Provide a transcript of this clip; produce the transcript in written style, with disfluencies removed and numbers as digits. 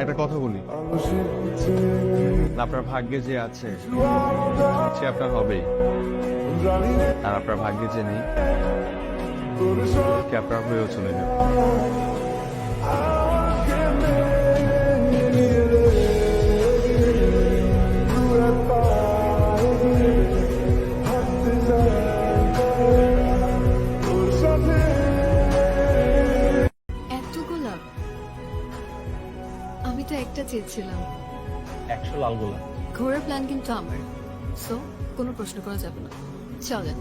একটা কথা বলি, আপনার ভাগ্যে যে আছে সে আপনার হবেই, আর আপনার ভাগ্যে যে নেই সে আপনার হয়েও চলে যাবে। এত গোলাপ? আমি তো একটা চেয়েছিলাম। 100 লাল গোলাপ। ঘোরার প্ল্যান কিন্তু আমার, সো কোনো প্রশ্ন করা যাবে না। চলেন।